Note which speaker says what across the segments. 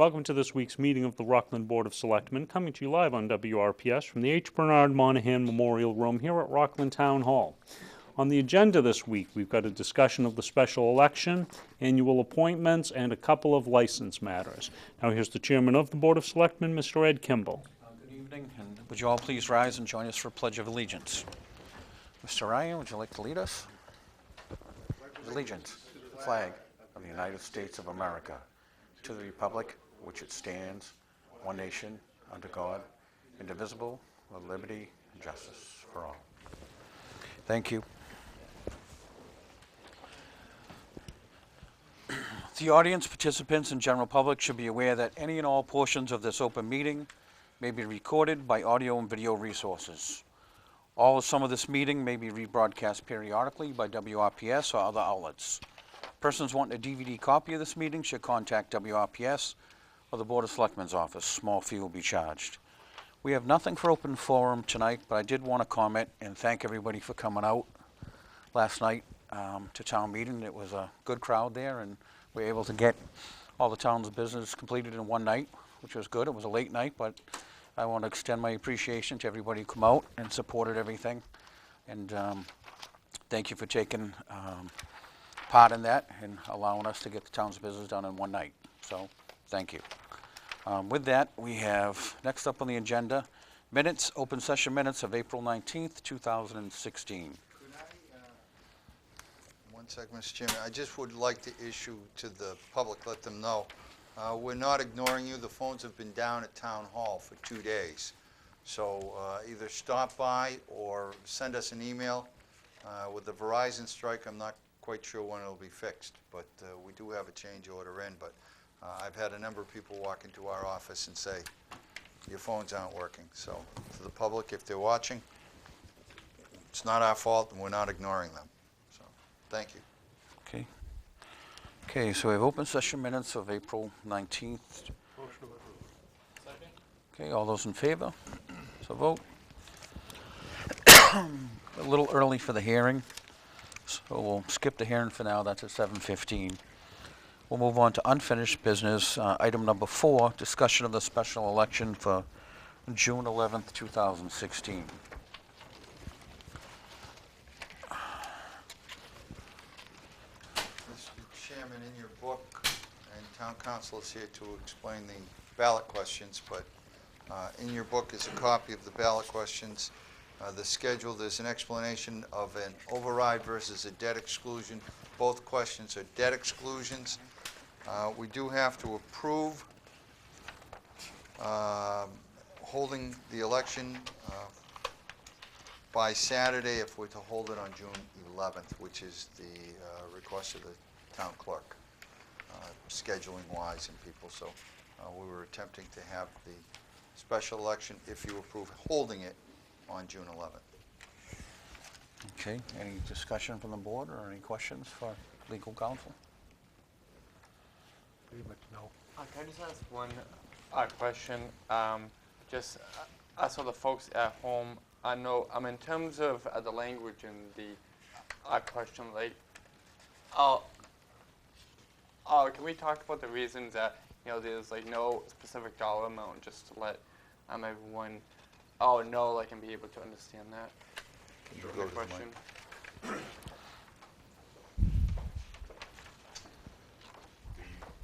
Speaker 1: Welcome to this week's meeting of the Rockland Board of Selectmen, coming to you live on WRPS from the H. Bernard Monahan Memorial Room here at Rockland Town Hall. On the agenda this week, we've got a discussion of the special election, annual appointments, and a couple of license matters. Now here's the Chairman of the Board of Selectmen, Mr. Ed Kimball.
Speaker 2: Good evening, and would you all please rise and join us for a Pledge of Allegiance. Mr. Ryan, would you like to lead us? Allegiance to the flag of the United States of America, to the republic which it stands, one nation, under God, indivisible, with liberty and justice for all. Thank you. The audience, participants, and general public should be aware that any and all portions of this open meeting may be recorded by audio and video resources. All or some of this meeting may be rebroadcast periodically by WRPS or other outlets. Persons wanting a DVD copy of this meeting should contact WRPS or the Board of Selectmen's office. Small fee will be charged. We have nothing for open forum tonight, but I did want to comment and thank everybody for coming out last night to town meeting. It was a good crowd there, and we were able to get all the town's business completed in one night, which was good. It was a late night, but I want to extend my appreciation to everybody who come out and supported everything. And thank you for taking part in that and allowing us to get the town's business done in one night. So thank you. With that, we have next up on the agenda, minutes, open session minutes of April 19th, 2016.
Speaker 3: One second, Mr. Chairman. I just would like to issue to the public, let them know, we're not ignoring you. The phones have been down at Town Hall for 2 days. So either stop by or send us an email. With the Verizon strike, I'm not quite sure when it'll be fixed, but we do have a change order in. But I've had a number of people walk into our office and say, your phones aren't working. So to the public, if they're watching, it's not our fault and we're not ignoring them. So thank you.
Speaker 2: Okay. Okay, so we have open session minutes of April 19th. Okay, all those in favor? So vote. A little early for the hearing, so we'll skip the hearing for now. That's at 7:15. We'll move on to unfinished business. Item number 4, discussion of the special election for June 11th, 2016.
Speaker 3: Mr. Chairman, in your book, and Town Council is here to explain the ballot questions, but in your book is a copy of the ballot questions. The schedule, there's an explanation of an override versus a debt exclusion. Both questions are debt exclusions. We do have to approve holding the election by Saturday if we're to hold it on June 11th, which is the request of the town clerk, scheduling wise and people. So we were attempting to have the special election, if you approve holding it, on June 11th.
Speaker 2: Okay, any discussion from the board or any questions for legal counsel?
Speaker 4: Pretty much no.
Speaker 5: Can I just ask one question? Just so the folks at home know, in terms of the language in the question, like, can we talk about the reasons that there's like no specific dollar amount, just to let everyone know, like, and be able to understand that?
Speaker 3: Can you go to the
Speaker 5: question.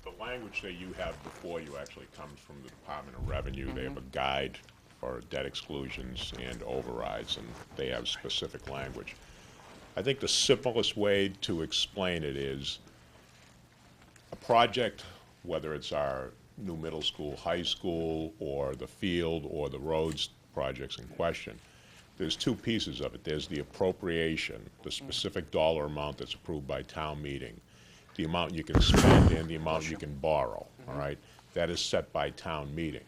Speaker 4: The language that you have before you actually comes from the Department of Revenue. They have a guide for debt exclusions and overrides, and they have specific language. I think the simplest way to explain it is a project, whether it's our new middle school, high school, or the field, or the roads projects in question, there's two pieces of it. There's the appropriation, the specific dollar amount that's approved by town meeting, the amount you can spend and the amount you can borrow, all right? That is set by town meeting.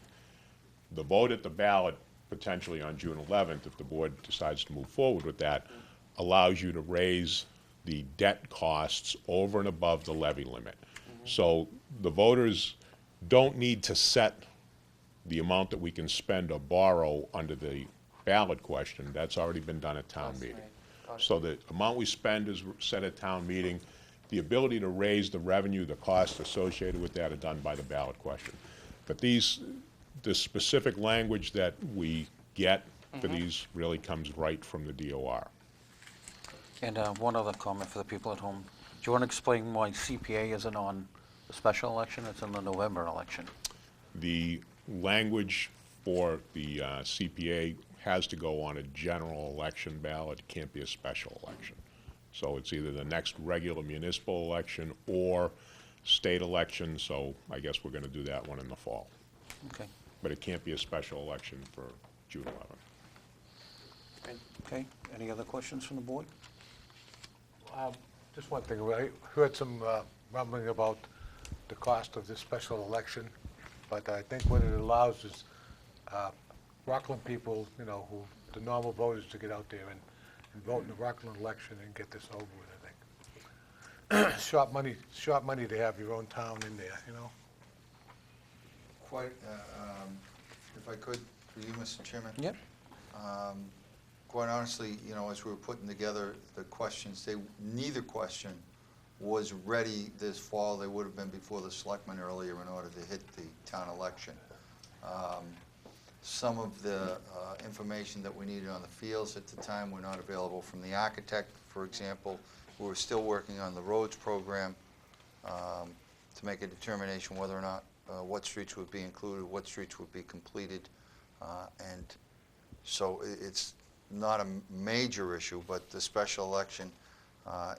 Speaker 4: The vote at the ballot, potentially on June 11th, if the board decides to move forward with that, allows you to raise the debt costs over and above the levy limit. So the voters don't need to set the amount that we can spend or borrow under the ballot question. That's already been done at town meeting. So the amount we spend is set at town meeting. The ability to raise the revenue, the costs associated with that are done by the ballot question. But the specific language that we get for these really comes right from the DOR.
Speaker 2: And one other comment for the people at home. Do you want to explain why CPA isn't on the special election? It's in the November election.
Speaker 4: The language for the CPA has to go on a general election ballot. It can't be a special election. So it's either the next regular municipal election or state election, so I guess we're going to do that one in the fall.
Speaker 2: Okay.
Speaker 4: But it can't be a special election for June 11th.
Speaker 2: Okay. Any other questions from the board?
Speaker 6: Just one thing, I heard some rumbling about the cost of this special election, but I think what it allows is Rockland people, you know, who, the normal voters, to get out there and vote in the Rockland election and get this over with, I think. Short money to have your own town in there, you know?
Speaker 3: Quite, if I could, for you, Mr. Chairman?
Speaker 2: Yep.
Speaker 3: Quite honestly, you know, as we were putting together the questions, neither question was ready this fall. They would have been before the selectmen earlier in order to hit the town election. Some of the information that we needed on the fields at the time were not available from the architect, for example. We were still working on the roads program to make a determination whether or not what streets would be included, what streets would be completed, and so it's not a major issue, but the special election,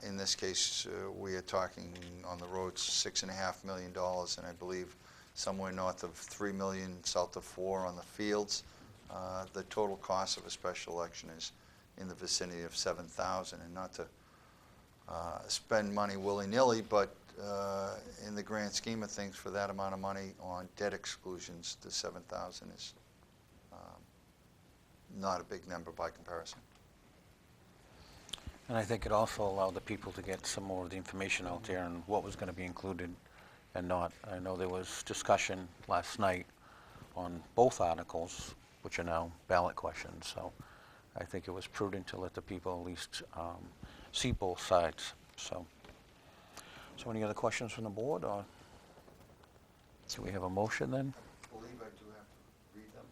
Speaker 3: in this case, we are talking on the roads $6.5 million, and I believe somewhere north of $3 million, south of $4 million on the fields. The total cost of a special election is in the vicinity of $7,000, and not to spend money willy-nilly, but in the grand scheme of things, for that amount of money on debt exclusions, the $7,000 is not a big number by comparison.
Speaker 2: And I think it also allowed the people to get some more of the information out there and what was going to be included and not. I know there was discussion last night on both articles, which are now ballot questions, so I think it was prudent to let the people at least see both sides. So any other questions from the board, or do we have a motion then?
Speaker 3: I believe I do have to read them.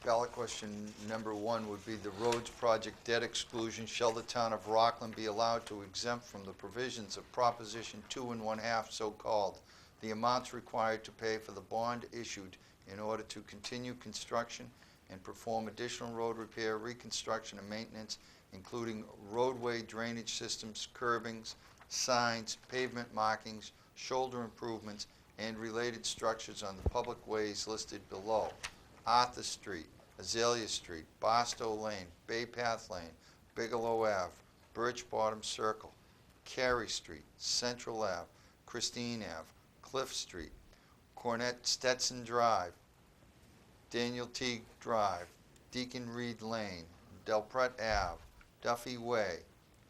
Speaker 3: Ballot question number 1 would be the roads project debt exclusion. Shall the town of Rockland be allowed to exempt from the provisions of Proposition 2 1/2, so-called, the amounts required to pay for the bond issued in order to continue construction and perform additional road repair, reconstruction, and maintenance, including roadway drainage systems, curbings, signs, pavement markings, shoulder improvements, and related structures on the public ways listed below: Arthur Street, Azalea Street, Barstow Lane, Bay Path Lane, Bigelow Ave, Birch Bottom Circle, Carey Street, Central Ave, Christine Ave, Cliff Street, Cornet Stetson Drive, Daniel Teague Drive, Deacon Reed Lane, Delpret Ave, Duffy Way,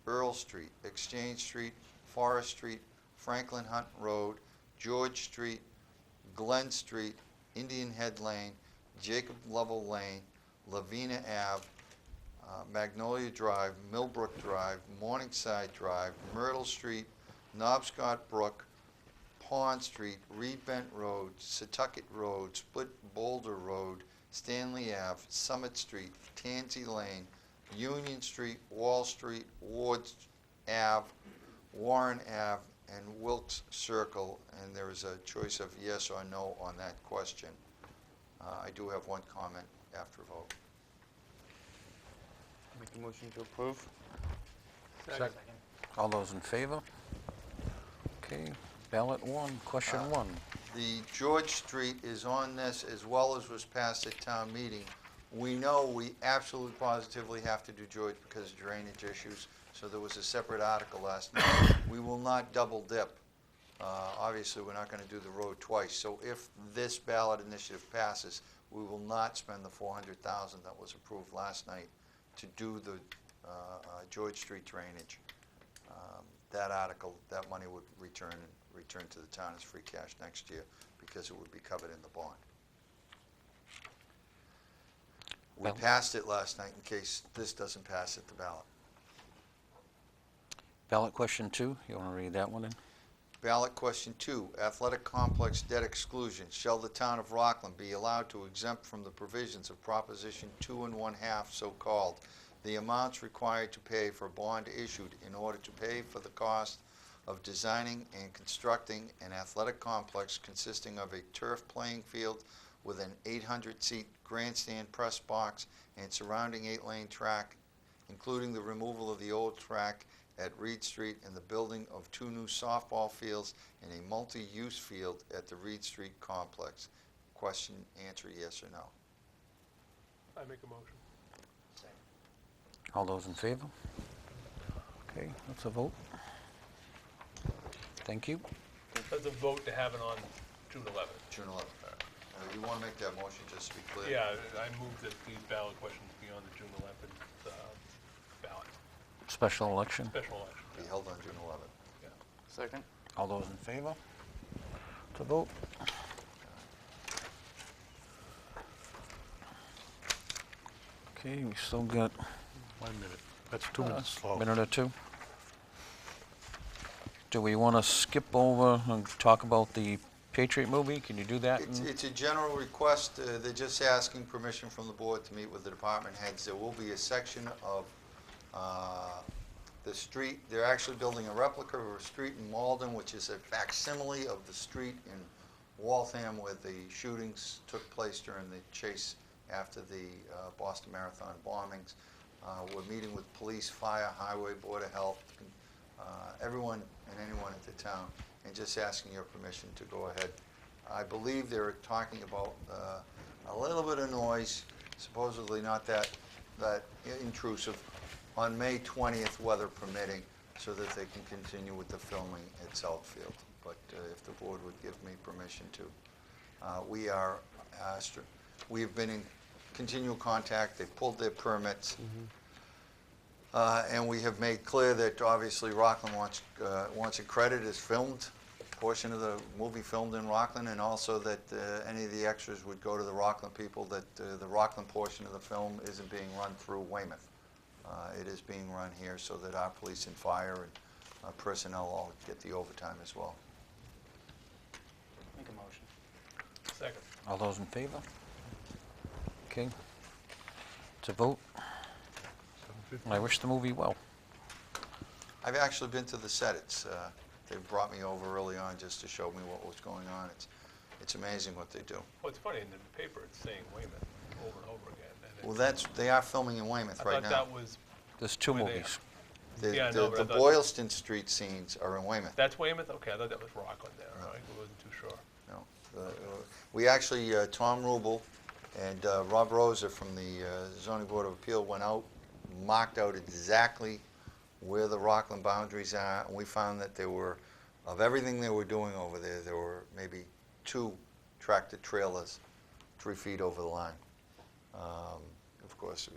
Speaker 3: Earl Street, Exchange Street, Forest Street, Franklin Hunt Road, George Street, Glen Street, Indian Head Lane, Jacob Lovell Lane, Lavina Ave, Magnolia Drive, Millbrook Drive, Morningside Drive, Myrtle Street, Knobscott Brook, Pond Street, Reed Bent Road, Setauket Road, Split Boulder Road, Stanley Ave, Summit Street, Tansy Lane, Union Street, Wall Street, Ward Ave, Warren Ave, and Wilkes Circle, and there is a choice of yes or no on that question. I do have one comment after vote.
Speaker 5: Make a motion to approve.
Speaker 6: Second.
Speaker 2: All those in favor? Okay, ballot 1, question 1.
Speaker 3: The George Street is on this as well as was passed at town meeting. We know we absolutely positively have to do George because of drainage issues, so there was a separate article last night. We will not double dip. Obviously, we're not going to do the road twice, so if this ballot initiative passes, we will not spend the $400,000 that was approved last night to do the George Street drainage. That article, that money would return to the town as free cash next year because it would be covered in the bond. We
Speaker 2: Well-
Speaker 3: passed it last night in case this doesn't pass at the ballot.
Speaker 2: Ballot question 2, you want to read that one in?
Speaker 3: Ballot question 2, athletic complex debt exclusion. Shall the town of Rockland be allowed to exempt from the provisions of Proposition 2 1/2, so-called, the amounts required to pay for bond issued in order to pay for the cost of designing and constructing an athletic complex consisting of a turf playing field with an 800-seat grandstand press box and surrounding 8-lane track, including the removal of the old track at Reed Street and the building of 2 new softball fields and a multi-use field at the Reed Street complex? Question, answer yes or no.
Speaker 6: I make a motion.
Speaker 2: All those in favor? Okay, that's a vote. Thank you.
Speaker 7: That's a vote to have it on June 11th.
Speaker 3: June 11th. You want to make that motion, just to be clear?
Speaker 7: Yeah, I move that these ballot questions be on the June 11th ballot,
Speaker 2: Special election.
Speaker 7: special election.
Speaker 3: Be held on June 11th.
Speaker 5: Second.
Speaker 2: All those in favor? To vote. Okay, we still got
Speaker 6: 1 minute. That's 2 minutes slow.
Speaker 2: a minute or two. Do we want to skip over and talk about the Patriot movie? Can you do that?
Speaker 3: It's a general request. They're just asking permission from the board to meet with the department heads. There will be a section of the street. They're actually building a replica of a street in Malden, which is a facsimile of the street in Waltham where the shootings took place during the chase after the Boston Marathon bombings. We're meeting with police, fire, highway, board of health, everyone and anyone at the town, and just asking your permission to go ahead. I believe they're talking about a little bit of noise, supposedly not that intrusive, on May 20th, weather permitting, so that they can continue with the filming at Southfield. But if the board would give me permission to. We have been in continual contact. They pulled their permits. And we have made clear that obviously Rockland wants it credited as filmed, portion of the movie filmed in Rockland, and also that any of the extras would go to the Rockland people, that the Rockland portion of the film isn't being run through Weymouth. It is being run here so that our police and fire and personnel all get the overtime as well.
Speaker 5: Make a motion.
Speaker 7: Second.
Speaker 2: All those in favor? Okay. To vote. I wish the movie well.
Speaker 3: I've actually been to the set. They brought me over early on just to show me what was going on. It's amazing what they do.
Speaker 7: Well, it's funny, in the paper it's saying Weymouth over and over again. And
Speaker 3: Well, they are filming in Weymouth
Speaker 7: I
Speaker 3: right
Speaker 7: thought
Speaker 3: now.
Speaker 7: that was,
Speaker 2: There's 2
Speaker 7: Were they-
Speaker 2: movies.
Speaker 7: Yeah, I know, but I
Speaker 3: The
Speaker 7: thought-
Speaker 3: Boylston Street scenes are in Weymouth.
Speaker 7: that's Weymouth? Okay, I thought that was Rockland there. I wasn't too sure.
Speaker 3: No. We actually, Tom Rubel and Rob Rosa from the Zoning Board of Appeal went out, marked out exactly where the Rockland boundaries are, and we found that there were, of everything they were doing over there, there were maybe 2 tractor trailers 3 feet over the line. Of course,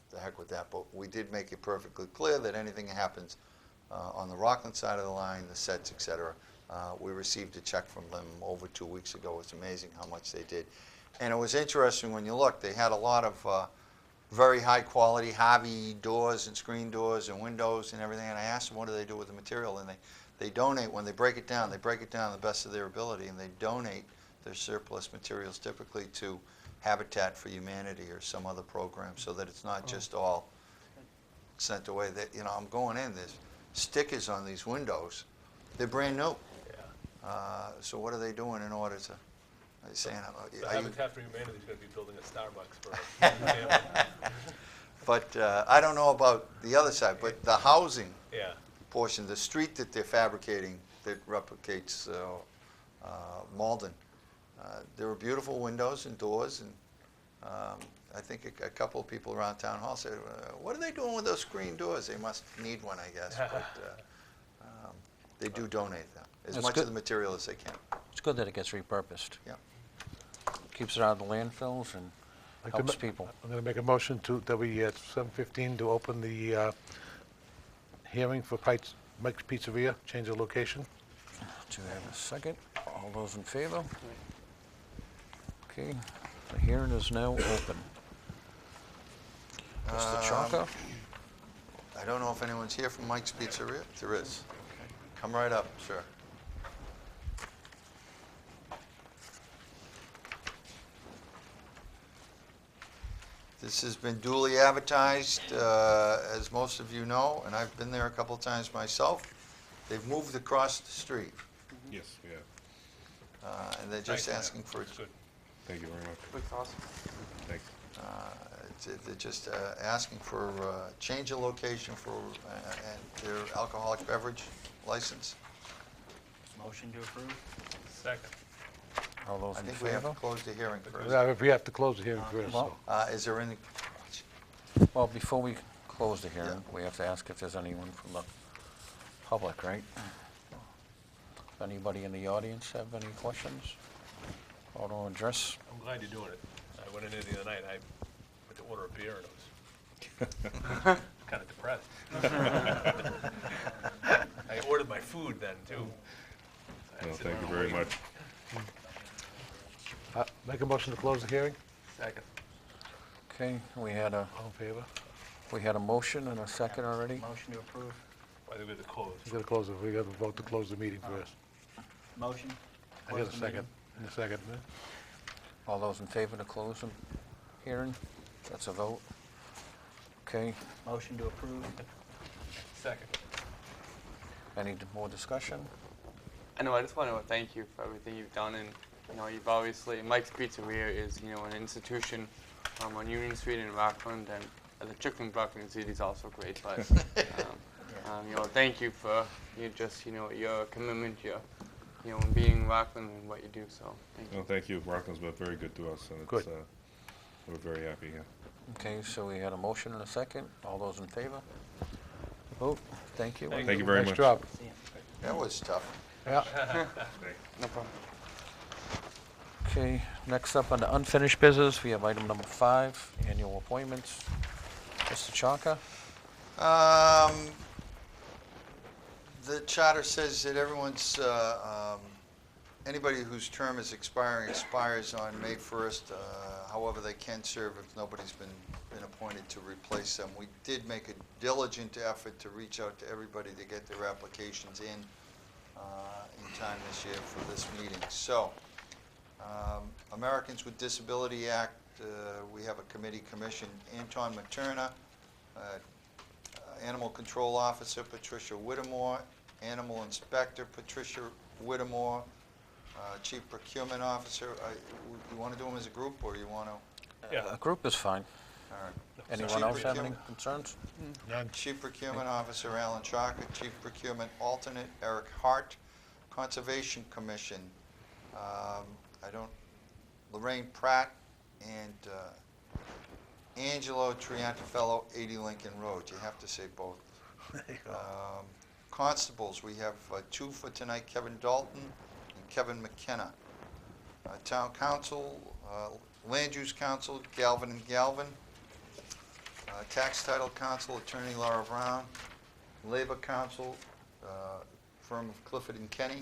Speaker 3: the heck with that, but we did make it perfectly clear that anything happens on the Rockland side of the line, the sets, et cetera, we received a check from them over 2 weeks ago. It's amazing how much they did. And it was interesting when you look, they had a lot of very high quality Harvey doors and screen doors and windows and everything, and I asked them what do they do with the material, and they donate. When they break it down to the best of their ability, and they donate their surplus materials typically to Habitat for Humanity or some other program, so that it's not just all sent away. That I'm going in, there's stickers on these windows, they're brand new.
Speaker 7: Yeah.
Speaker 3: So what are they doing in order to? Are they saying?
Speaker 7: The
Speaker 3: are you-
Speaker 7: Habitat for Humanity is going to be building a Starbucks for example.
Speaker 3: But I don't know about the other side, but the housing
Speaker 7: Yeah.
Speaker 3: portion, the street that they're fabricating that replicates Malden, there were beautiful windows and doors, and I think a couple of people around Town Hall said, what are they doing with those screen doors? They must need one, I guess, but they do donate them, as
Speaker 2: That's
Speaker 3: much
Speaker 2: good.
Speaker 3: of the material as they can.
Speaker 2: It's good that it gets repurposed.
Speaker 3: Yeah.
Speaker 2: Keeps it out of the landfills and helps people.
Speaker 6: I'm going to make a motion that we, at 7:15, to open the hearing for Mike's Pizzeria, change of location.
Speaker 2: Do we have a second? All those in favor? Okay, the hearing is now open. Mr. Chalker?
Speaker 3: I don't know if anyone's here from Mike's Pizzeria. There is. Come right up, sir. This has been duly advertised, as most of you know, and I've been there a couple of times myself. They've moved across the street,
Speaker 4: Yes, yeah.
Speaker 3: and they're just
Speaker 7: Nice, yeah.
Speaker 3: asking for,
Speaker 7: That's good.
Speaker 4: Thank you very much.
Speaker 5: Looks awesome.
Speaker 4: Thanks.
Speaker 3: they're just asking for change of location for their alcoholic beverage license.
Speaker 8: Motion to approve?
Speaker 7: Second.
Speaker 2: All those
Speaker 3: I
Speaker 2: in
Speaker 3: think we have
Speaker 2: favor?
Speaker 3: to close the hearing first.
Speaker 6: Yeah, we have to close the hearing first,
Speaker 2: Well,
Speaker 6: so.
Speaker 3: Is there any,
Speaker 2: Well, before we close the hearing,
Speaker 3: Yeah.
Speaker 2: we have to ask if there's anyone from the public, right? Anybody in the audience have any questions? Auto address?
Speaker 7: I'm glad you're doing it. I went in there the other night, I went to order a beer and I was kind of depressed. I ordered my food then, too. I had
Speaker 4: Well,
Speaker 7: to sit
Speaker 4: thank you
Speaker 7: around
Speaker 4: very
Speaker 7: waiting.
Speaker 4: much.
Speaker 6: Make a motion to close the hearing?
Speaker 7: Second.
Speaker 2: Okay, we had a motion and a second already.
Speaker 8: Motion to approve?
Speaker 7: Why do we have to close?
Speaker 6: We gotta close it, we gotta vote to close the meeting first.
Speaker 8: Motion?
Speaker 6: I got a second, in a second, man.
Speaker 2: All those in favor to close the hearing? That's a vote. Okay,
Speaker 8: Motion to approve?
Speaker 7: Second.
Speaker 2: any more discussion?
Speaker 5: I know, I just want to thank you for everything you've done, and, you know, you've obviously, Mike's Pizzeria is, you know, an institution on Union Street in Rockland, and the chicken Rockland City is also great, but, you know, thank you for, your commitment, you know, being in Rockland and what you do, so, thank you.
Speaker 4: Well, thank you. Rockland's been very good to us, and it's,
Speaker 6: Good.
Speaker 4: we're very happy here.
Speaker 2: Okay, so we had a motion and a second. All those in favor? Vote. Thank you.
Speaker 4: Thank you very much.
Speaker 6: Nice job.
Speaker 8: See ya.
Speaker 3: that was tough.
Speaker 6: Yeah.
Speaker 5: No problem.
Speaker 2: Okay, next up on the unfinished business, we have item number 5, annual appointments. Mr. Chalker?
Speaker 3: The charter says that everyone's, anybody whose term is expiring expires on May 1st. However, they can serve if nobody's been appointed to replace them. We did make a diligent effort to reach out to everybody to get their applications in time this year for this meeting. So, Americans with Disability Act, we have a committee commission. Anton Materna, Animal Control Officer Patricia Whittemore, Animal Inspector Patricia Whittemore, Chief Procurement Officer. You want to do them as a group, or you want to?
Speaker 7: Yeah.
Speaker 2: A group is fine.
Speaker 3: All right.
Speaker 2: Anyone
Speaker 3: Chief
Speaker 2: else have any
Speaker 3: Procurement-
Speaker 2: concerns?
Speaker 6: None.
Speaker 3: Chief Procurement Officer Alan Chalker, Chief Procurement Alternate Eric Hart, Conservation Commission, Lorraine Pratt, and Angelo Triantafello, 80 Lincoln Road. You have to say both. Constables, we have 2 for tonight, Kevin Dalton and Kevin McKenna. Town Council, Land Use Council, Galvin and Galvin. Tax Title Council, Attorney Laura Brown. Labor Council, firm of Clifford and Kenny.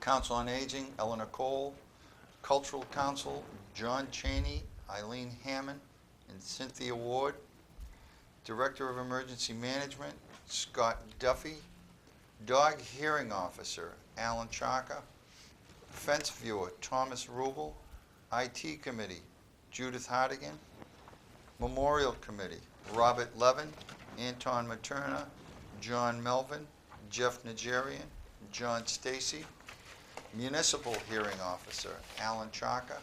Speaker 3: Council on Aging, Eleanor Cole. Cultural Council, John Cheney, Eileen Hammond, and Cynthia Ward. Director of Emergency Management, Scott Duffy. Dog Hearing Officer, Alan Chalker. Fence Viewer, Thomas Rubel. IT Committee, Judith Hardigan. Memorial Committee, Robert Levin, Anton Materna, John Melvin, Jeff Najarian, John Stacy. Municipal Hearing Officer, Alan Chalker.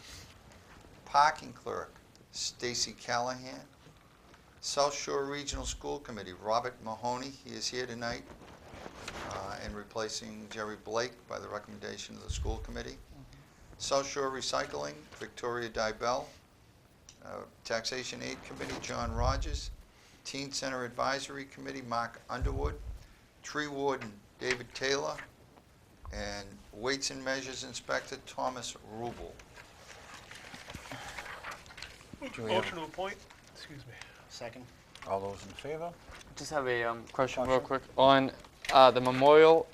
Speaker 3: Parking Clerk, Stacy Callahan. South Shore Regional School Committee, Robert Mahoney, he is here tonight, and replacing Jerry Blake by the recommendation of the school committee. South Shore Recycling, Victoria Dybell. Taxation Aid Committee, John Rogers. Teen Center Advisory Committee, Mark Underwood. Tree Warden, David Taylor. And Weights and Measures Inspector, Thomas Rubel.
Speaker 2: Do we have-
Speaker 7: Motion to appoint? Excuse me.
Speaker 8: Second?
Speaker 2: All those in favor?
Speaker 5: Just have a question real quick on the memorial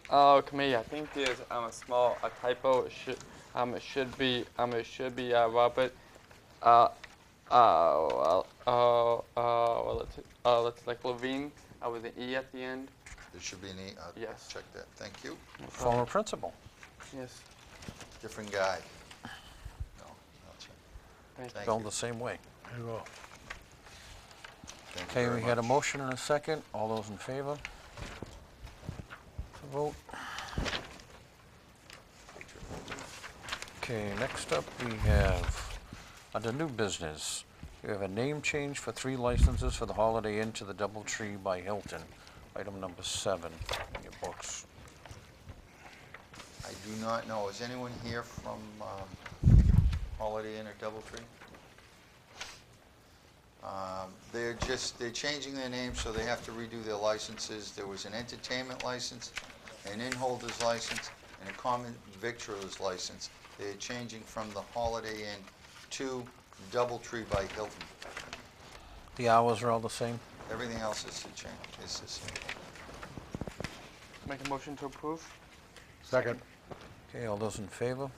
Speaker 5: committee. I think there's a small typo. It should be Robert. It's like Levine with an E at the end.
Speaker 3: There should be any, I'll
Speaker 5: Yes.
Speaker 3: check that, thank you.
Speaker 2: Former principal.
Speaker 5: Yes.
Speaker 3: Different guy.
Speaker 2: Okay,
Speaker 3: Thank
Speaker 2: spelled
Speaker 3: you.
Speaker 2: the same way.
Speaker 6: There you go.
Speaker 3: Thank you
Speaker 2: Okay,
Speaker 3: very
Speaker 2: we had a
Speaker 3: much.
Speaker 2: motion and a second. All those in favor? To vote. Okay, next up we have, under new business, we have a name change for 3 licenses for the Holiday Inn to the Doubletree by Hilton. Item number 7 in your books.
Speaker 3: I do not know. Is anyone here from Holiday Inn or Doubletree? They're changing their name, so they have to redo their licenses. There was an entertainment license, an inn-holder's license, and a common victualer's license. They're changing from the Holiday Inn to Doubletree by Hilton.
Speaker 2: The hours are all the same?
Speaker 3: Everything else is the same. It's the same.
Speaker 5: Make a motion to approve?
Speaker 6: Second.
Speaker 2: Okay, all those in favor?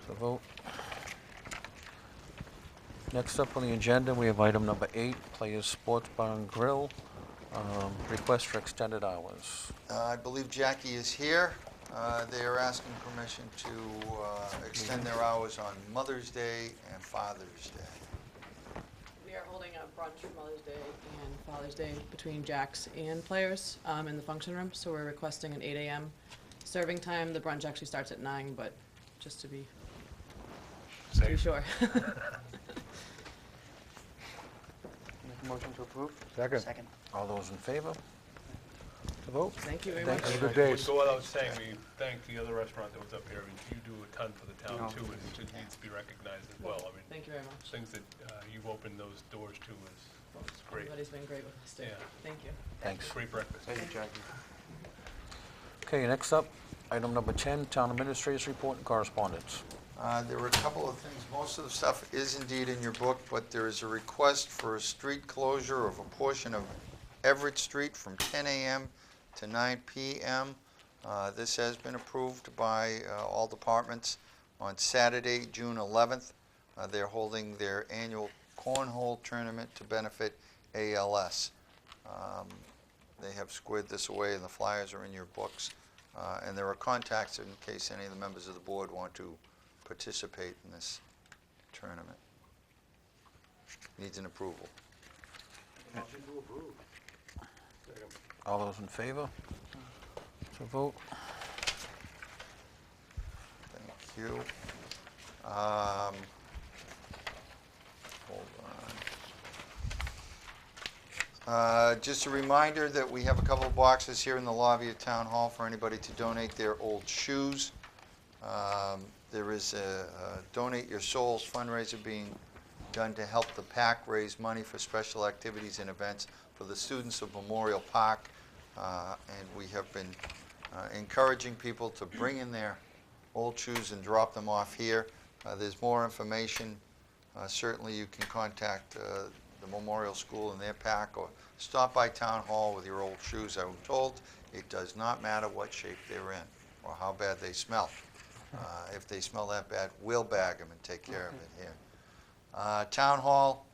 Speaker 2: To vote. Next up on the agenda, we have item number 8, Players Sports Bar and Grill, request for extended hours.
Speaker 3: I believe Jackie is here. They are asking permission to extend their hours on Mother's Day and Father's Day.
Speaker 9: We are holding a brunch for Mother's Day and Father's Day between Jacks and Players in the function room, so we're requesting an 8 a.m. serving time. The brunch actually starts at 9, but just to be
Speaker 7: Safe.
Speaker 9: sure.
Speaker 5: Make a motion to approve?
Speaker 6: Second.
Speaker 8: Second.
Speaker 2: All those in favor? To vote.
Speaker 9: Thank you very
Speaker 2: Thank
Speaker 9: much.
Speaker 6: Have a good
Speaker 7: Would
Speaker 6: day.
Speaker 7: go without saying, we thank the other restaurant that was up here. I mean, you do a ton for the town
Speaker 5: No.
Speaker 7: too, and it just needs to be recognized as well. I mean,
Speaker 9: Thank you very much.
Speaker 7: things that you've opened those doors to is great.
Speaker 9: Everybody's been great with us too.
Speaker 7: Yeah.
Speaker 9: Thank you.
Speaker 2: Thanks.
Speaker 7: Great breakfast.
Speaker 5: Thank you, Jackie.
Speaker 2: Okay, next up, item number 10, Town Administrator's Report and Correspondence.
Speaker 3: There were a couple of things. Most of the stuff is indeed in your book, but there is a request for a street closure of a portion of Everett Street from 10 a.m. to 9 p.m. This has been approved by all departments on Saturday, June 11th. They're holding their annual cornhole tournament to benefit ALS. They have squared this away, and the flyers are in your books. And there are contacts in case any of the members of the board want to participate in this tournament. Needs an approval.
Speaker 2: All those in favor? To vote.
Speaker 3: Thank you. Hold on. Just a reminder that we have a couple of boxes here in the lobby of Town Hall for anybody to donate their old shoes. There is a Donate Your Souls fundraiser being done to help the PAC raise money for special activities and events for the students of Memorial Park. And we have been encouraging people to bring in their old shoes and drop them off here. There's more information. Certainly you can contact the Memorial School and their PAC, or stop by Town Hall with your old shoes. I'm told it does not matter what shape they're in or how bad they smell. If they smell that bad, we'll bag them and take care of it here. Town Hall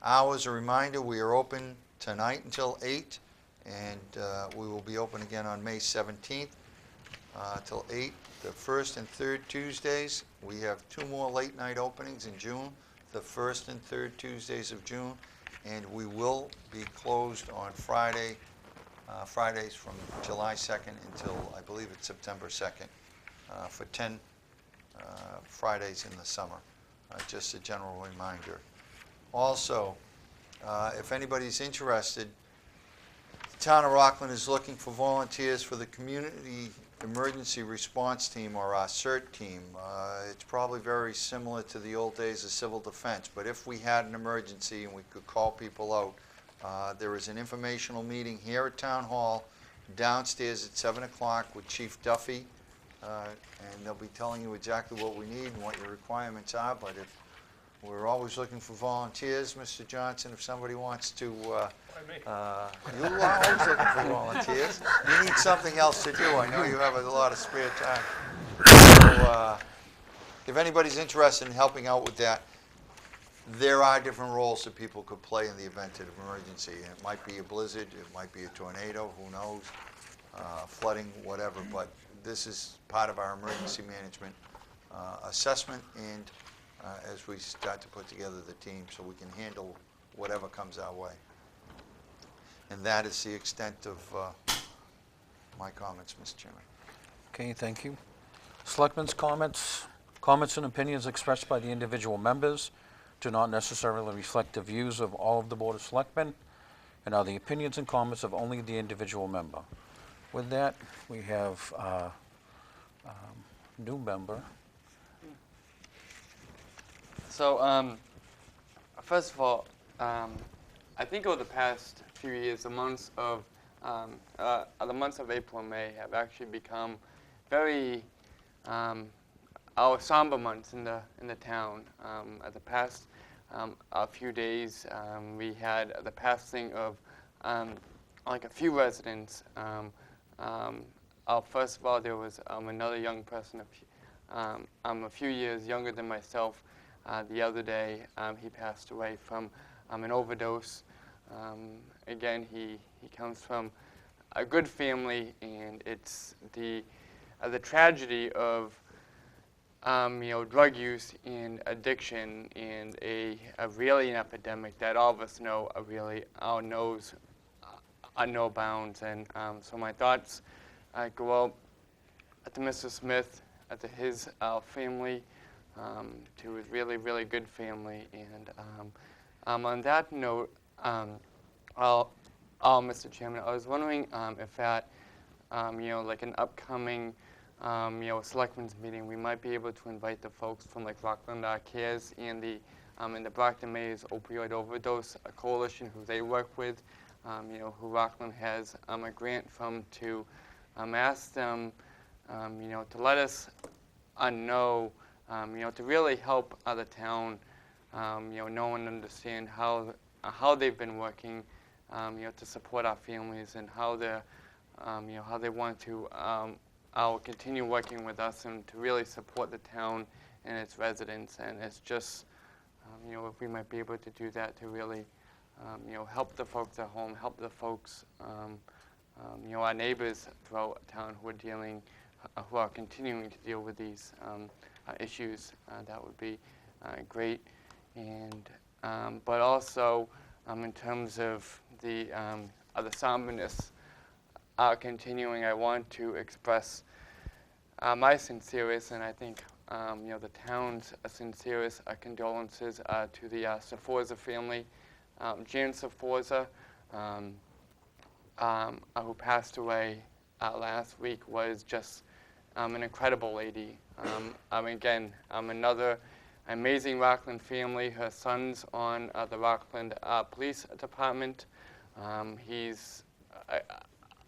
Speaker 3: hours, a reminder, we are open tonight until 8, and we will be open again on May 17th till 8. The first and third Tuesdays, we have 2 more late night openings in June, the first and third Tuesdays of June, and we will be closed on Fridays from July 2nd until, I believe it's September 2nd, for 10 Fridays in the summer. Just a general reminder. Also, if anybody's interested, the town of Rockland is looking for volunteers for the Community Emergency Response Team, or our CERT team. It's probably very similar to the old days of civil defense, but if we had an emergency and we could call people out, there is an informational meeting here at Town Hall downstairs at 7 o'clock with Chief Duffy, and they'll be telling you exactly what we need and what your requirements are. But if we're always looking for volunteers, Mr. Johnson, if somebody wants to, you are always looking for volunteers. You need something else to do. I know you have a lot of spare time. So, if anybody's interested in helping out with that, there are different roles that people could play in the event of emergency. It might be a blizzard, it might be a tornado, who knows, flooding, whatever. But this is part of our emergency management assessment and as we start to put together the team so we can handle whatever comes our way. And that is the extent of my comments, Mr. Chairman.
Speaker 2: Okay, thank you. Selectmen's comments. Comments and opinions expressed by the individual members do not necessarily reflect the views of all of the Board of Selectmen and are the opinions and comments of only the individual member. With that, we have new member.
Speaker 5: So, first of all, I think over the past few years, the months of April and May have actually become very our somber months in the town. At the past a few days, we had the passing of like a few residents. First of all, there was another young person, a few years younger than myself. The other day, he passed away from an overdose. Again, he comes from a good family, and it's the tragedy of drug use and addiction, and a really an epidemic that all of us know know bounds. And so my thoughts go out to Mr. Smith, to his family, to his really, really good family. And on that note, Mr. Chairman, I was wondering if that, like an upcoming, selectmen's meeting, we might be able to invite the folks from like Rockland Cares and the Brockton Mayor's Opioid Overdose Coalition, who they work with, who Rockland has a grant from, to ask them, to let us know, to really help the town, know and understand how they've been working, to support our families, and how they're, how they want to continue working with us and to really support the town and its residents. And it's just, if we might be able to do that to really, help the folks at home, help the folks, our neighbors throughout town who are continuing to deal with these issues, that would be great. And but also, in terms of the somberness continuing, I want to express my sincerest, and I think the town's sincerest condolences to the Sforza family. Jan Sforza, who passed away last week, was just an incredible lady. Again, another amazing Rockland family. Her son's on the Rockland Police Department. He's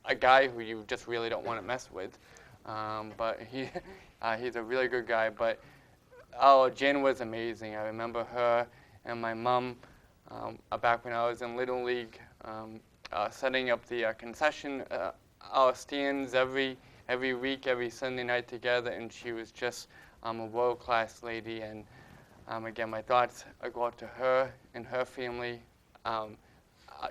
Speaker 5: a guy who you just really don't want to mess with, but he's a really good guy. But Jen was amazing. I remember her and my mom back when I was in Little League, setting up the concession stands every week, every Sunday night together, and she was just a world-class lady. And again, my thoughts go out to her and her family.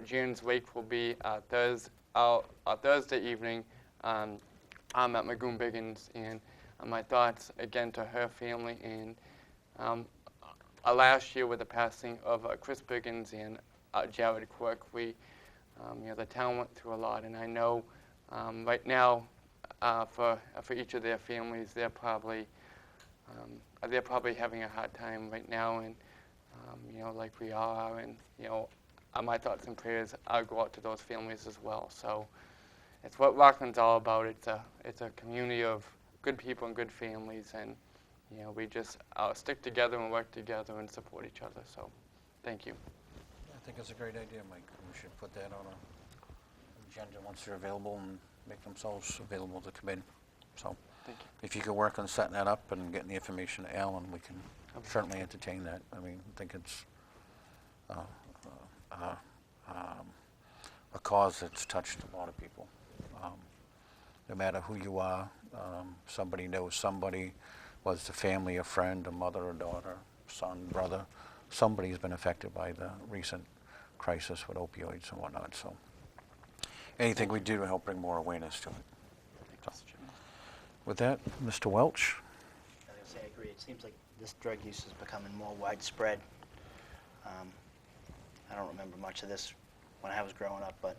Speaker 5: Jan's wake will be Thursday evening at Magoon Biggins, and my thoughts again to her family. And last year, with the passing of Chris Biggins and Jared Quirk, we, the town went through a lot, and I know right now, for each of their families, they're probably having a hard time right now, and like we all are, and my thoughts and prayers go out to those families as well. So it's what Rockland's all about. It's a community of good people and good families, and we just stick together and work together and support each other. So thank you.
Speaker 2: I think it's a great idea, Mike. We should put that on our agenda once they're available and make themselves available to come in. So
Speaker 5: Thank you.
Speaker 2: if you could work on setting that up and getting the information to Alan, we can certainly entertain that. I mean, I think it's a cause that's touched a lot of people. No matter who you are, somebody knows somebody, whether it's a family, a friend, a mother, a daughter, son, brother, somebody's been affected by the recent crisis with opioids and whatnot. So anything we do to help bring more awareness to it. So, with that, Mr. Welch.
Speaker 8: I was gonna say, I agree. It seems seems like this drug use is becoming more widespread. I don't remember much of this when I was growing up, but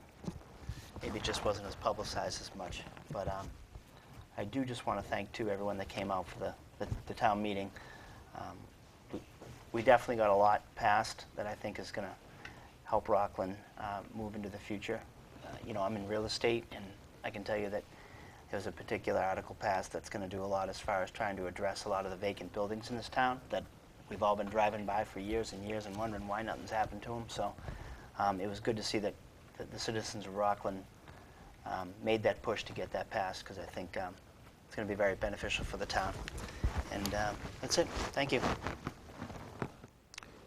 Speaker 8: maybe it just wasn't as publicized as much. But I do just want to thank, too, everyone that came out for the town meeting. We definitely got a lot passed that I think is going to help Rockland move into the future. You know, I'm in real estate, and I can tell you that there's a particular article passed that's going to do a lot as far as trying to address a lot of the vacant buildings in this town that we've all been driving by for years and years and wondering why nothing's happened to them. So it was good to see that the citizens of Rockland made that push to get that passed, because I think it's going to be very beneficial for the town. And that's it. Thank you.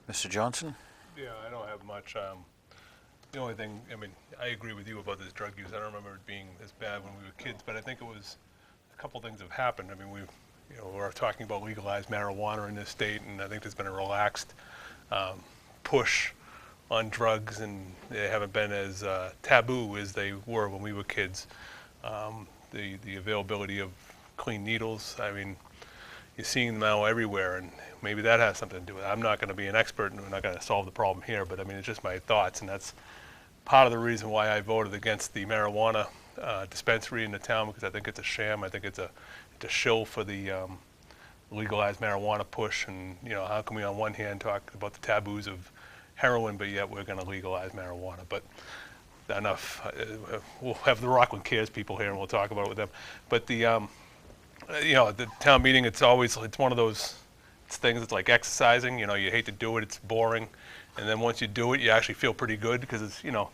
Speaker 2: Mr. Johnson?
Speaker 7: Yeah, I don't have much. The only thing, I mean, I agree with you about this drug use. I don't remember it being this bad when we were kids, but I think it was a couple things have happened. I mean, we're talking about legalized marijuana in this state, and I think there's been a relaxed push on drugs, and they haven't been as taboo as they were when we were kids. The availability of clean needles, I mean, you're seeing them now everywhere, and maybe that has something to do with it. I'm not going to be an expert, and we're not going to solve the problem here, but I mean, it's just my thoughts, and that's part of the reason why I voted against the marijuana dispensary in the town, because I think it's a sham. I think it's a shill for the legalized marijuana push, and you know, how can we on one hand talk about the taboos of heroin, but yet we're going to legalize marijuana? But enough. We'll have the Rockland Cares people here, and we'll talk about it with them. But the you know, the town meeting, it's one of those things. It's like exercising. You know, you hate to do it. It's boring, and then once you do it, you actually feel pretty good, because it's, you know,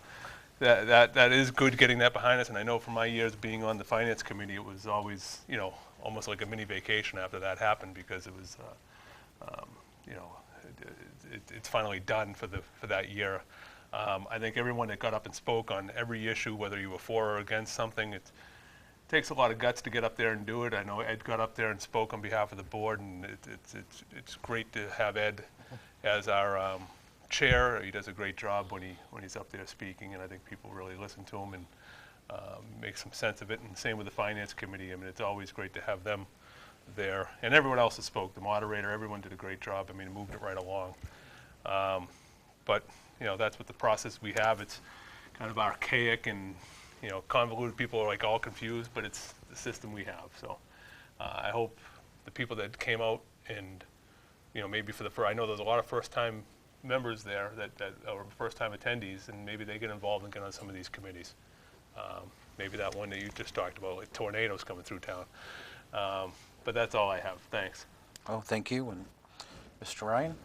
Speaker 7: that is good getting that behind us. And I know from my years being on the finance committee, it was always, you know, almost like a mini vacation after that happened, because it was, you know, it's finally done for that year. I think everyone that got up and spoke on every issue, whether you were for or against something, it takes a lot of guts to get up there and do it. I know Ed got up there and spoke on behalf of the board, and it's great to have Ed as our chair. He does a great job when he's up there speaking, and I think people really listen to him and make some sense of it. And same with the finance committee. I mean, it's always great to have them there, and everyone else that spoke, the moderator, everyone did a great job. I mean, it moved it right along. But you know, that's what the process we have. It's kind of archaic, and you know, convoluted. People are like all confused, but it's the system we have. So I hope the people that came out, and you know, maybe I know there's a lot of first-time members there that are first-time attendees, and maybe they get involved and get on some of these committees. Maybe that one that you just talked about, like tornadoes coming through town. But that's all I have. Thanks.
Speaker 2: Oh, thank you. And Mr. Ryan?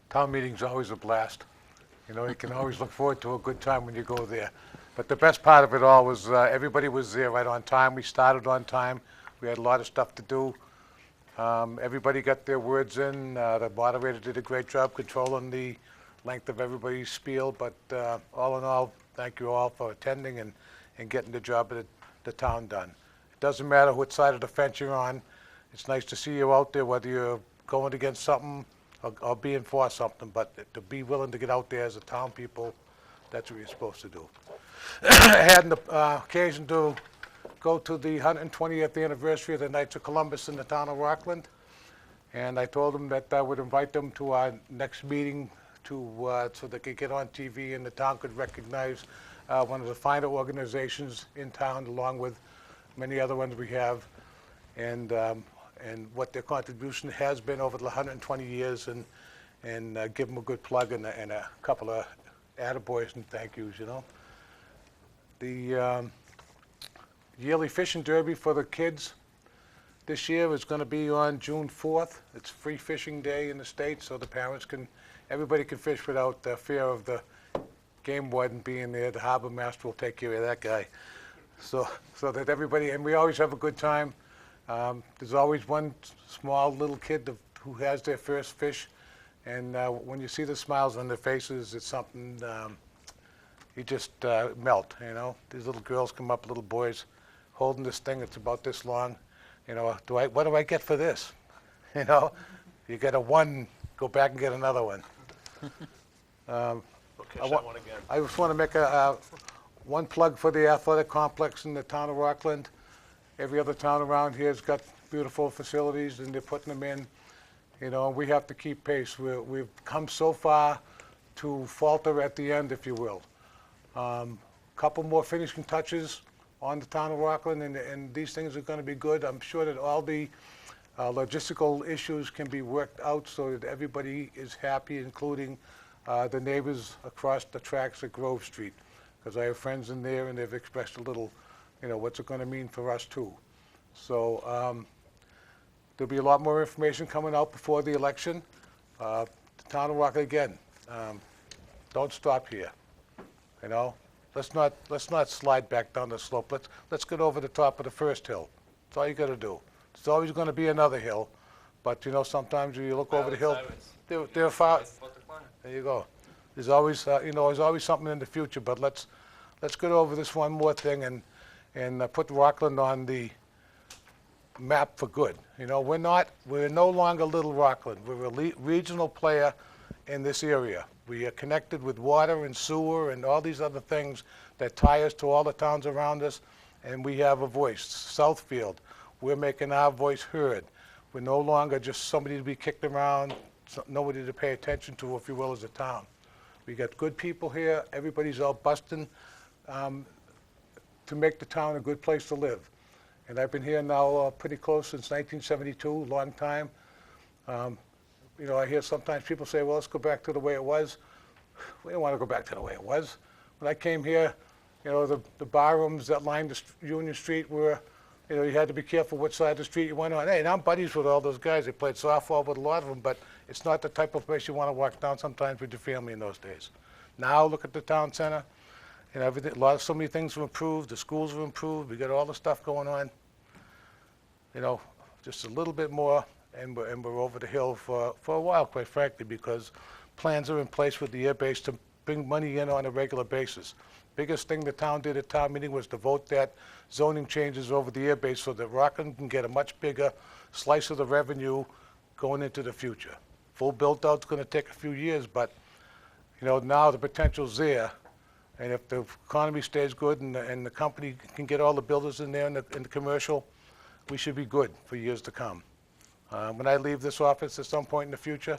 Speaker 6: Town meeting's always a blast. You know, you can always look forward to a good time when you go there. But the best part of it all was everybody was there right on time. We started on time. We had a lot of stuff to do. Everybody got their words in. The moderator did a great job controlling the length of everybody's spiel. But all in all, thank you all for attending and getting the job of the town done. It doesn't matter what side of the fence you're on. It's nice to see you out there, whether you're going against something or being for something, but to be willing to get out there as a town people, that's what you're supposed to do. I had an occasion to go to the 120th anniversary of the Knights of Columbus in the town of Rockland, and I told them that I would invite them to our next meeting so they could get on TV and the town could recognize one of the finer organizations in town, along with many other ones we have, and what their contribution has been over the 120 years, and give them a good plug and a couple of attaboys and thank yous, you know. The yearly fishing derby for the kids this year is going to be on June 4th. It's free fishing day in the state, so the parents everybody can fish without the fear of the game warden being there. The harbor master will take care of that guy. So that everybody, and we always have a good time. There's always one small little kid who has their first fish, and when you see the smiles on their faces, it's something you just melt, you know. These little girls come up, little boys, holding this thing that's about this long. You know, what do I get for this? You know, you get a one, go back and get another one.
Speaker 7: We'll catch that one again.
Speaker 6: I just want to make one plug for the athletic complex in the town of Rockland. Every other town around here has got beautiful facilities, and they're putting them in, you know, and we have to keep pace. We've come so far to falter at the end, if you will. Couple more finishing touches on the town of Rockland, and these things are going to be good. I'm sure that all the logistical issues can be worked out so that everybody is happy, including the neighbors across the tracks at Grove Street, because I have friends in there and they've expressed a little, you know, what's it going to mean for us too. So there'll be a lot more information coming out before the election. The town of Rockland, again, don't stop here, you know. Let's not slide back down the slope. Let's get over the top of the first hill. That's all you got to do. There's always going to be another hill, but you know, sometimes when you look over the hill, they're far. There you go. There's always you know, there's always something in the future. But let's get over this one more thing and put Rockland on the map for good. You know, we're no longer Little Rockland. We're a regional player in this area. We are connected with water and sewer and all these other things that tie us to all the towns around us, and we have a voice. Southfield, we're making our voice heard. We're no longer just somebody to be kicked around, nobody to pay attention to, if you will, as a town. We got good people here. Everybody's out busting to make the town a good place to live. And I've been here now pretty close since 1972, long time. You know, I hear sometimes people say, well, let's go back to the way it was. We don't want to go back to the way it was. When I came here, you know, the bar rooms that lined Union Street were, you know, you had to be careful which side of the street you went on. Hey, and I'm buddies with all those guys. They played softball with a lot of them, but it's not the type of place you want to walk down sometimes with your family in those days. Now, look at the town center. And everything, so many things have improved. The schools have improved. We got all the stuff going on. You know, just a little bit more, and we're over the hill for a while, quite frankly, because plans are in place with the air base to bring money in on a regular basis. Biggest thing the town did at town meeting was to vote that zoning changes over the air base so that Rockland can get a much bigger slice of the revenue going into the future. Full build-out's going to take a few years, but you know, now the potential's there, and if the economy stays good and the company can get all the builders in there in the commercial, we should be good for years to come. When I leave this office at some point in the future,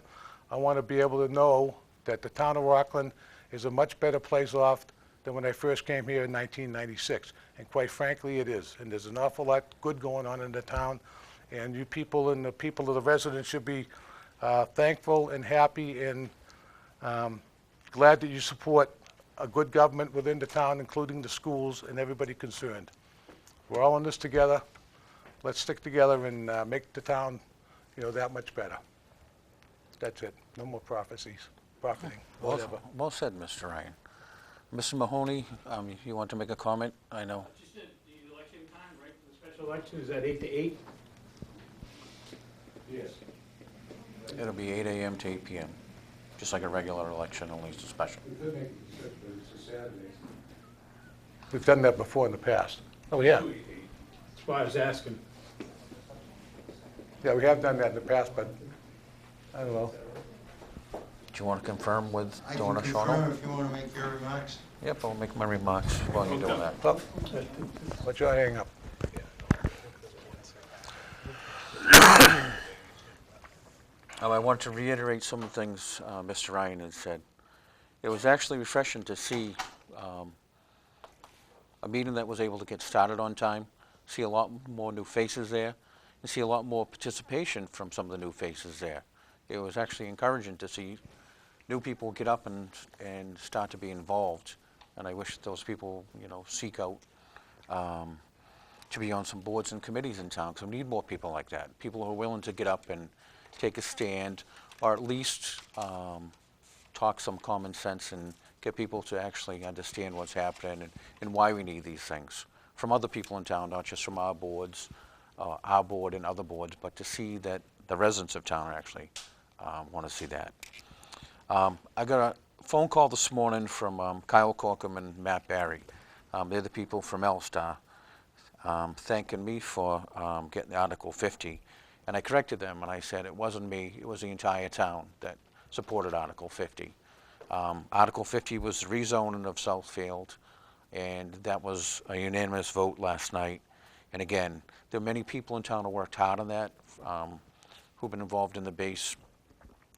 Speaker 6: I want to be able to know that the town of Rockland is a much better place off than when I first came here in 1996. And quite frankly, it is. And there's an awful lot good going on in the town. And you people and the people of the residents should be thankful and happy and glad that you support a good government within the town, including the schools and everybody concerned. We're all in this together. Let's stick together and make the town, you know, that much better. That's it. No more prophecies, profiting, whatever.
Speaker 2: Well said, Mr. Ryan. Mr. Mahoney, you want to make a comment? I know.
Speaker 10: Just the election time, right? The special election is at 8 to 8? Yes.
Speaker 2: It'll be 8 a.m. to 8 p.m., just like a regular election, only it's a special.
Speaker 6: We could make it 6, but it's a Saturday. We've done that before in the past. Oh, yeah.
Speaker 10: That's why I was asking.
Speaker 6: Yeah, we have done that in the past, but I don't know.
Speaker 2: Do you want to confirm with
Speaker 3: I
Speaker 2: Donna
Speaker 3: can
Speaker 2: Shawno?
Speaker 3: confirm if you want to make your remarks.
Speaker 2: Yep, I'll make my remarks while you're doing that.
Speaker 6: Oh, let your hang up.
Speaker 2: I want to reiterate some of the things Mr. Ryan had said. It was actually refreshing to see a meeting that was able to get started on time, see a lot more new faces there, and see a lot more participation from some of the new faces there. It was actually encouraging to see new people get up and start to be involved. And I wish those people, you know, seek out to be on some boards and committees in town, because we need more people like that. People who are willing to get up and take a stand, or at least talk some common sense and get people to actually understand what's happening and why we need these things from other people in town, not just from our boards, our board and other boards, but to see that the residents of town actually want to see that. I got a phone call this morning from Kyle Corkum and Matt Barry. They're the people from L-Star, thanking me for getting Article 50. And I corrected them and I said it wasn't me, it was the entire town that supported Article 50. Article 50 was the rezoning of Southfield, and that was a unanimous vote last night. And again, there are many people in town who worked hard on that, who've been involved in the base,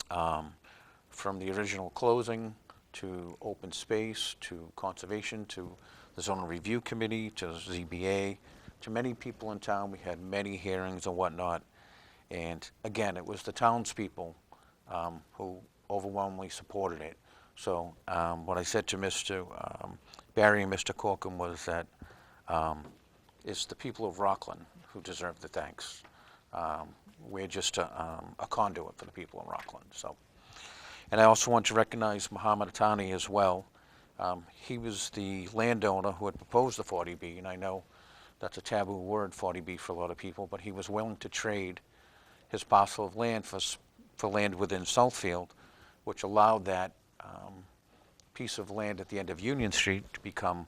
Speaker 2: from the original closing to open space to conservation to the zoning review committee to ZBA, to many people in town. We had many hearings and whatnot. And again, it was the townspeople who overwhelmingly supported it. So what I said to Mr. Barry and Mr. Corcoran was that it's the people of Rockland who deserve the thanks. We're just a conduit for the people of Rockland. So, and I also want to recognize Muhammad Atani as well. He was the landowner who had proposed the 40B, and I know that's a taboo word, 40B, for a lot of people, but he was willing to trade his parcel of land for land within Southfield, which allowed that piece of land at the end of Union Street to become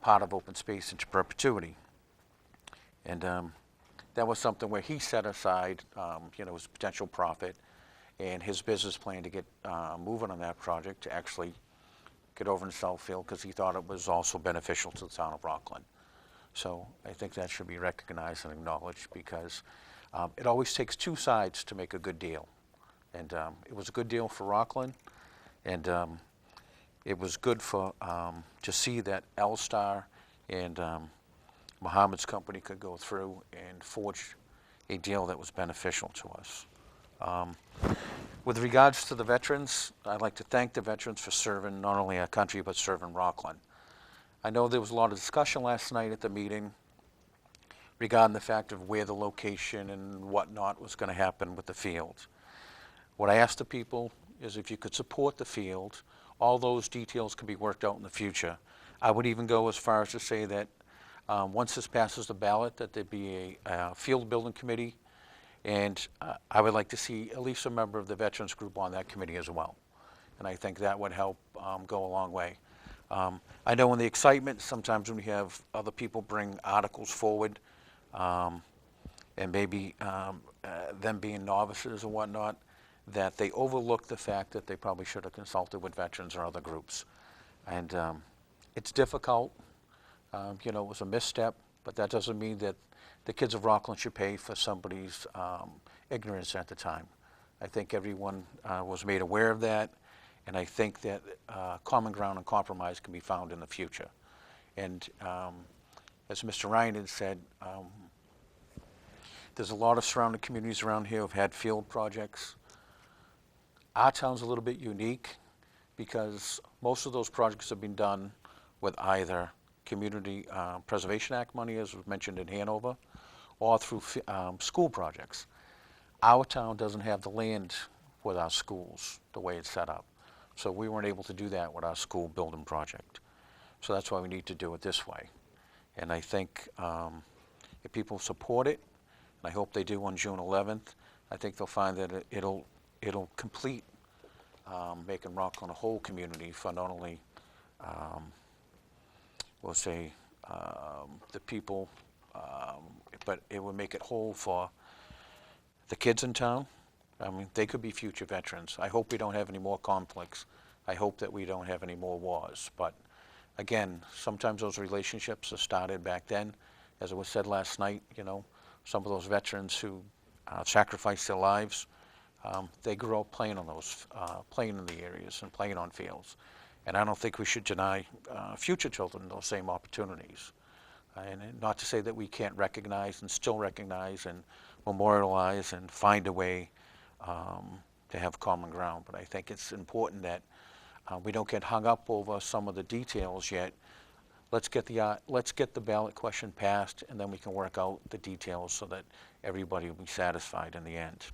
Speaker 2: part of open space into perpetuity. And that was something where he set aside, his potential profit and his business plan to get moving on that project to actually get over in Southfield, because he thought it was also beneficial to the town of Rockland. So I think that should be recognized and acknowledged, because it always takes two sides to make a good deal. And it was a good deal for Rockland, and it was good for to see that L-Star and Muhammad's company could go through and forge a deal that was beneficial to us. With regards to the veterans, I'd like to thank the veterans for serving not only our country, but serving Rockland. I know there was a lot of discussion last night at the meeting regarding the fact of where the location and whatnot was going to happen with the field. What I asked the people is if you could support the field, all those details can be worked out in the future. I would even go as far as to say that once this passes the ballot, that there be a field building committee, and I would like to see at least a member of the veterans group on that committee as well. And I think that would help go a long way. I know in the excitement, sometimes when we have other people bring articles forward, and maybe them being novices and whatnot, that they overlook the fact that they probably should have consulted with veterans or other groups. And it's difficult. It was a misstep, but that doesn't mean that the kids of Rockland should pay for somebody's ignorance at the time. I think everyone was made aware of that, and I think that common ground and compromise can be found in the future. And as Mr. Ryan had said, there's a lot of surrounding communities around here who've had field projects. Our town's a little bit unique because most of those projects have been done with either Community Preservation Act money, as was mentioned in Hanover, or through school projects. Our town doesn't have the land with our schools the way it's set up. So we weren't able to do that with our school building project. So that's why we need to do it this way. And I think if people support it, and I hope they do on June 11th, I think they'll find that it'll complete making Rockland a whole community for not only, we'll say, the people, but it will make it whole for the kids in town. I mean, they could be future veterans. I hope we don't have any more conflicts. I hope that we don't have any more wars. But again, sometimes those relationships are started back then. As it was said last night, some of those veterans who sacrificed their lives, they grew up playing on those, playing in the areas and playing on fields. And I don't think we should deny future children those same opportunities. And not to say that we can't recognize and still recognize and memorialize and find a way to have common ground. But I think it's important that we don't get hung up over some of the details yet. Let's get the ballot question passed, and then we can work out the details so that everybody will be satisfied in the end.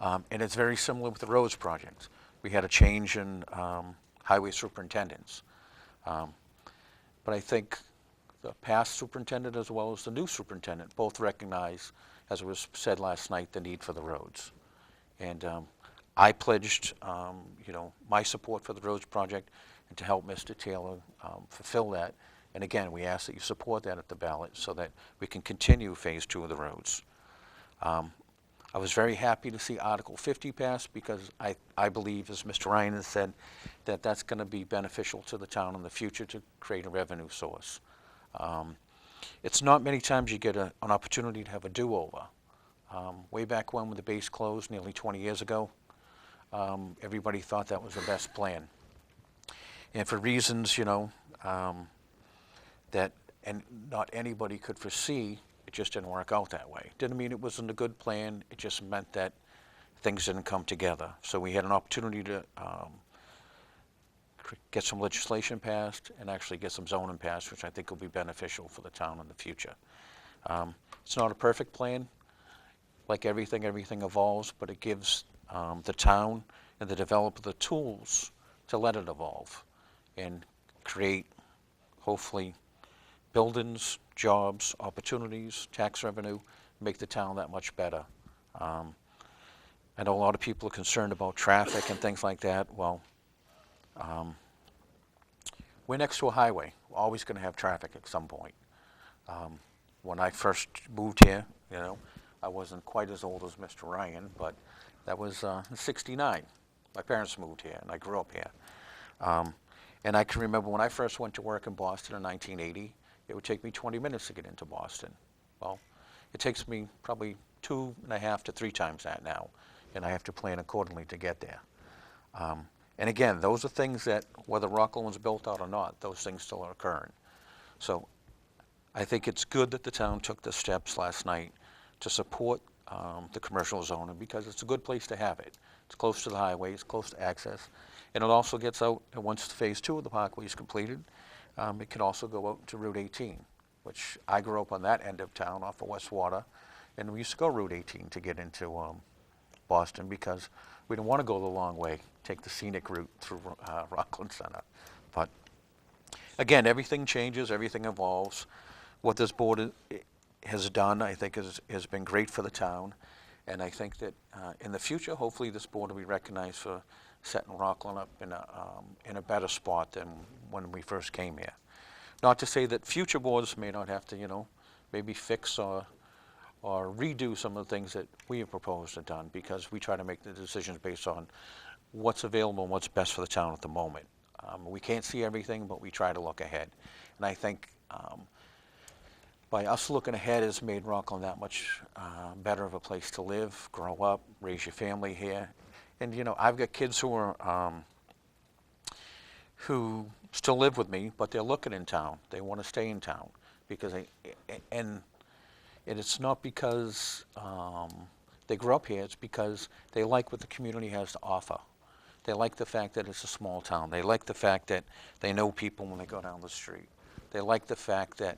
Speaker 2: And it's very similar with the roads project. We had a change in highway superintendents. But I think the past superintendent as well as the new superintendent both recognize, as it was said last night, the need for the roads. And I pledged, my support for the roads project and to help Mr. Taylor fulfill that. And again, we ask that you support that at the ballot so that we can continue phase 2 of the roads. I was very happy to see Article 50 pass because I believe, as Mr. Ryan has said, that that's going to be beneficial to the town in the future to create a revenue source. It's not many times you get an opportunity to have a do-over. Way back when the base closed, nearly 20 years ago, everybody thought that was the best plan. And for reasons, that not anybody could foresee, it just didn't work out that way. Didn't mean it wasn't a good plan, it just meant that things didn't come together. So we had an opportunity to get some legislation passed and actually get some zoning passed, which I think will be beneficial for the town in the future. It's not a perfect plan. Like everything evolves, but it gives the town and the developer the tools to let it evolve and create, hopefully, buildings, jobs, opportunities, tax revenue, make the town that much better. I know a lot of people are concerned about traffic and things like that. Well, we're next to a highway. We're always going to have traffic at some point. When I first moved here, I wasn't quite as old as Mr. Ryan, but that was in '69. My parents moved here, and I grew up here. And I can remember when I first went to work in Boston in 1980, it would take me 20 minutes to get into Boston. Well, it takes me probably 2.5 to 3 times that now, and I have to plan accordingly to get there. And again, those are things that, whether Rockland was built out or not, those things still are occurring. So I think it's good that the town took the steps last night to support the commercial zoning, because it's a good place to have it. It's close to the highway, it's close to access, and it also gets out, and once phase 2 of the parkway is completed, it can also go out to Route 18, which I grew up on that end of town off of Westwater, and we used to go Route 18 to get into Boston, because we didn't want to go the long way, take the scenic route through Rockland Center. But again, everything changes, everything evolves. What this board has done, I think, has been great for the town, and I think that in the future, hopefully this board will be recognized for setting Rockland up in a better spot than when we first came here. Not to say that future boards may not have to, maybe fix or redo some of the things that we have proposed and done, because we try to make the decisions based on what's available and what's best for the town at the moment. We can't see everything, but we try to look ahead. And I think by us looking ahead has made Rockland that much better of a place to live, grow up, raise your family here. And I've got kids who still live with me, but they're looking in town. They want to stay in town because and it's not because they grew up here. It's because they like what the community has to offer. They like the fact that it's a small town. They like the fact that they know people when they go down the street. They like the fact that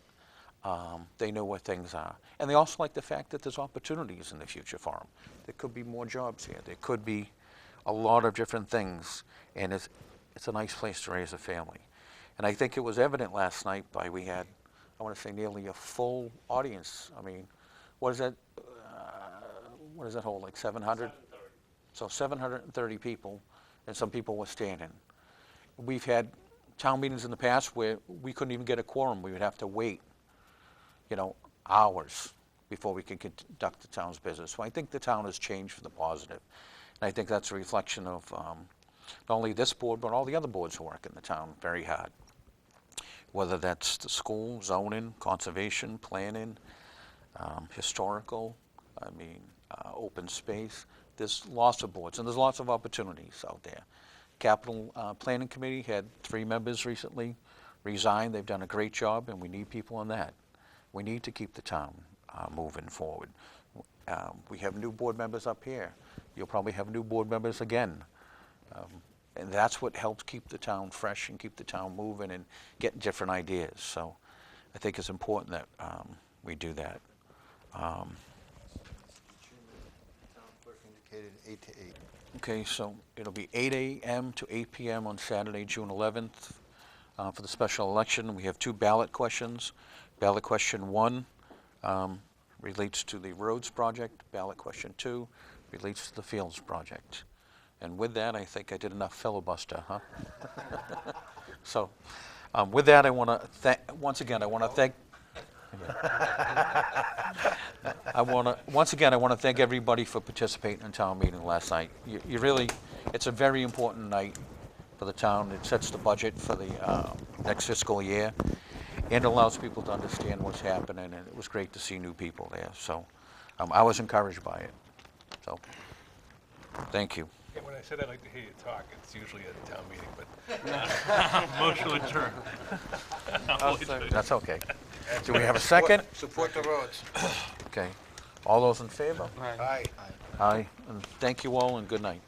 Speaker 2: they know where things are. And they also like the fact that there's opportunities in the future for them. There could be more jobs here. There could be a lot of different things. And it's a nice place to raise a family. And I think it was evident last night we had, I want to say, nearly a full audience. I mean, what does that hold, like 700? 730. So 730 people, and some people were standing. We've had town meetings in the past where we couldn't even get a quorum. We would have to wait, hours before we could conduct the town's business. So I think the town has changed for the positive. And I think that's a reflection of not only this board, but all the other boards who work in the town very hard. Whether that's the school, zoning, conservation, planning, historical, open space. There's lots of boards, and there's lots of opportunities out there. Capital Planning Committee had 3 members recently resign. They've done a great job, and we need people on that. We need to keep the town moving forward. We have new board members up here. You'll probably have new board members again. And that's what helps keep the town fresh and keep the town moving and get different ideas. So I think it's important that we do that.
Speaker 3: Town clerk indicated 8 to 8.
Speaker 2: Okay, so it'll be 8 a.m. to 8 p.m. on Saturday, June 11th. For the special election, we have 2 ballot questions. Ballot question 1 relates to the roads project. Ballot question 2 relates to the fields project. And with that, I think I did enough filibuster, huh? So, with that, I want to thank everybody for participating in town meeting last night. You really, it's a very important night for the town. It sets the budget for the next fiscal year. and allows people to understand what's happening, and it was great to see new people there. So I was encouraged by it. So thank you.
Speaker 7: Yeah, when I said I like to hear you talk, it's usually at a town meeting, but motion to adjourn.
Speaker 2: That's okay. Do we have a second?
Speaker 3: Support the roads.
Speaker 2: Okay. All those in favor?
Speaker 6: Aye.
Speaker 2: Aye. And thank you all, and good night.